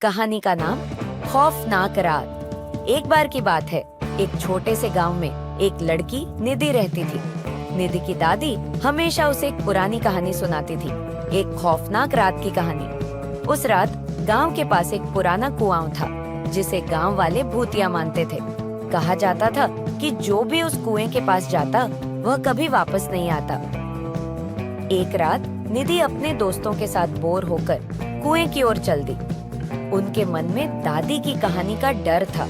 कहानी का नाम खौफनाक रात। एक बार की बात है, एक छोटे से गांव में एक लड़की निधि रहती थी। निधि की दादी हमेशा उसे एक पुरानी कहानी सुनाती थी, एक खौफनाक रात की कहानी। उस रात गांव के पास एक पुराना कुआं था, जिसे गांव वाले भूतिया मानते थे। कहा जाता था कि जो भी उस कुएं के पास जाता, वह कभी वापस नहीं आता। एक रात निधि अपने दोस्तों के साथ बोर होकर कुएं की ओर चल दी। उनके मन में दादी की कहानी का डर था,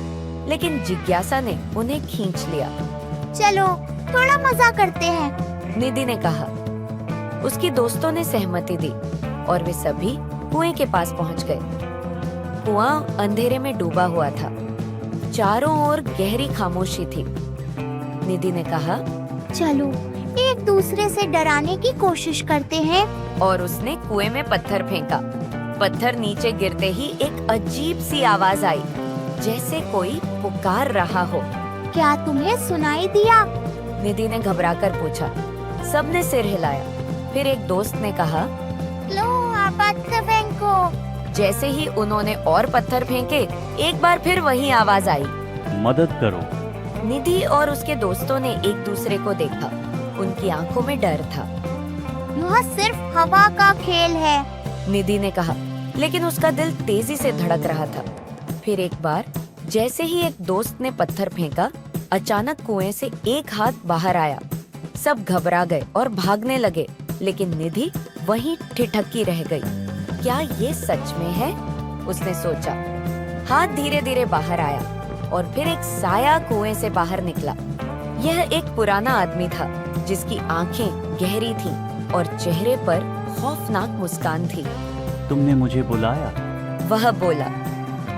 लेकिन जिज्ञासा ने उन्हें खींच लिया। चलो थोड़ा मजा करते हैं, निधि ने कहा। उसकी दोस्तों ने सहमति दी और वे सभी कुएं के पास पहुंच गए। कुआं अंधेरे में डूबा हुआ था, चारों ओर गहरी खामोशी थी। निधि ने कहा, चलो एक दूसरे से डराने की कोशिश करते हैं। और उसने कुएं में पत्थर फेंका। पत्थर नीचे गिरते ही एक अजीब सी आवाज आई, जैसे कोई पुकार रहा हो। क्या तुम्हें सुनाई दिया? निधि ने घबराकर पूछा। सबने सिर हिलाया। फिर एक दोस्त ने कहा, लो आप पत्थर फेंको। जैसे ही उन्होंने और पत्थर फेंके, एक बार फिर वही आवाज आई, मदद करो। निधि और उसके दोस्तों ने एक दूसरे को देखा। उनकी आंखों में डर था। यह सिर्फ हवा का खेल है, निधि ने कहा, लेकिन उसका दिल तेजी से धड़क रहा था। फिर एक बार जैसे ही एक दोस्त ने पत्थर फेंका, अचानक कुएं से एक हाथ बाहर आया। सब घबरा गए और भागने लगे, लेकिन निधि वहीं ठिठकी रह गई। क्या ये सच में है? उसने सोचा। हाथ धीरे धीरे बाहर आया और फिर एक साया कुएं से बाहर निकला। यह एक पुराना आदमी था, जिसकी आंखें गहरी थीं और चेहरे पर खौफनाक मुस्कान थी। तुमने मुझे बुलाया? वह बोला।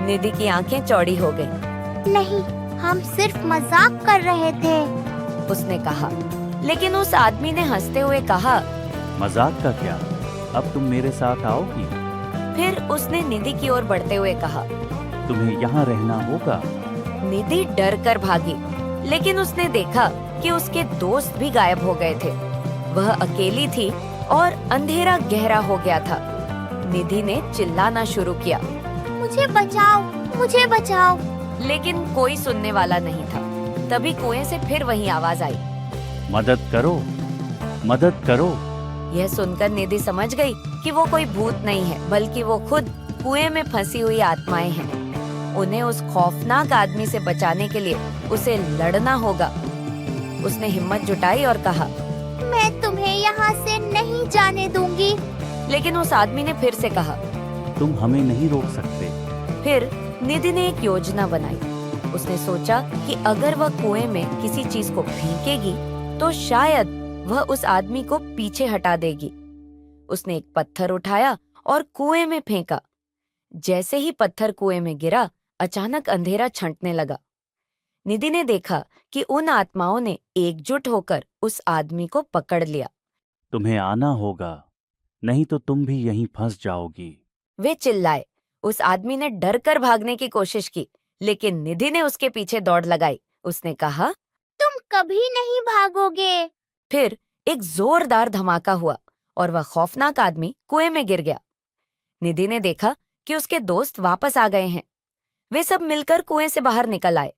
निधि की आंखें चौड़ी हो गईं। नहीं, हम सिर्फ मजाक कर रहे थे, उसने कहा। लेकिन उस आदमी ने हंसते हुए कहा। मजाक का क्या, अब तुम मेरे साथ आओगी? फिर उसने निधि की ओर बढ़ते हुए कहा। तुम्हें यहाँ रहना होगा। निधि डर कर भागी, लेकिन उसने देखा कि उसके दोस्त भी गायब हो गए थे। वह अकेली थी और अंधेरा गहरा हो गया था। निधि ने चिल्लाना शुरू किया, मुझे बचाओ, मुझे बचाओ। लेकिन कोई सुनने वाला नहीं था। तभी कुएं से फिर वही आवाज आई, मदद करो, मदद करो। यह सुनकर निधि समझ गई कि वो कोई भूत नहीं है, बल्कि वो खुद कुएं में फंसी हुई आत्माएं हैं। उन्हें उस खौफनाक आदमी से बचाने के लिए उसे लड़ना होगा। उसने हिम्मत जुटाई और कहा, मैं तुम्हें यहाँ से नहीं जाने दूंगी। लेकिन उस आदमी ने फिर से कहा। तुम हमें नहीं रोक सकते। फिर निधि ने एक योजना बनाई। उसने सोचा कि अगर वह कुएं में किसी चीज को फेंकेगी, तो शायद वह उस आदमी को पीछे हटा देगी। उसने एक पत्थर उठाया और कुएं में फेंका। जैसे ही पत्थर कुएं में गिरा, अचानक अंधेरा छंटने लगा। निधि ने देखा कि उन आत्माओं ने एकजुट होकर उस आदमी को पकड़ लिया। तुम्हें आना होगा, नहीं तो तुम भी यहीं फंस जाओगी। वे चिल्लाए। उस आदमी ने डर कर भागने की कोशिश की, लेकिन निधि ने उसके पीछे दौड़ लगाई। उसने कहा, तुम कभी नहीं भागोगे। फिर एक जोरदार धमाका हुआ और वह खौफनाक आदमी कुएं में गिर गया। निधि ने देखा कि उसके दोस्त वापस आ गए हैं। वे सब मिलकर कुएं से बाहर निकल आए।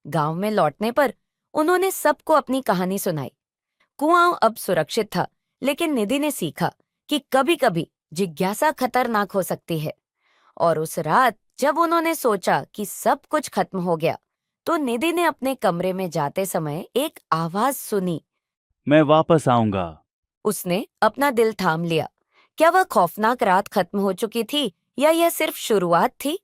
गांव में लौटने पर उन्होंने सबको अपनी कहानी सुनाई। कुआं अब सुरक्षित था, लेकिन निधि ने सीखा कि कभी-कभी जिज्ञासा खतरनाक हो सकती है। और उस रात जब उन्होंने सोचा कि सब कुछ खत्म हो गया, तो निधि ने अपने कमरे में जाते समय एक आवाज सुनी। मैं वापस आऊंगा। उसने अपना दिल थाम लिया। क्या वह खौफनाक रात खत्म हो चुकी थी या यह सिर्फ शुरुआत थी?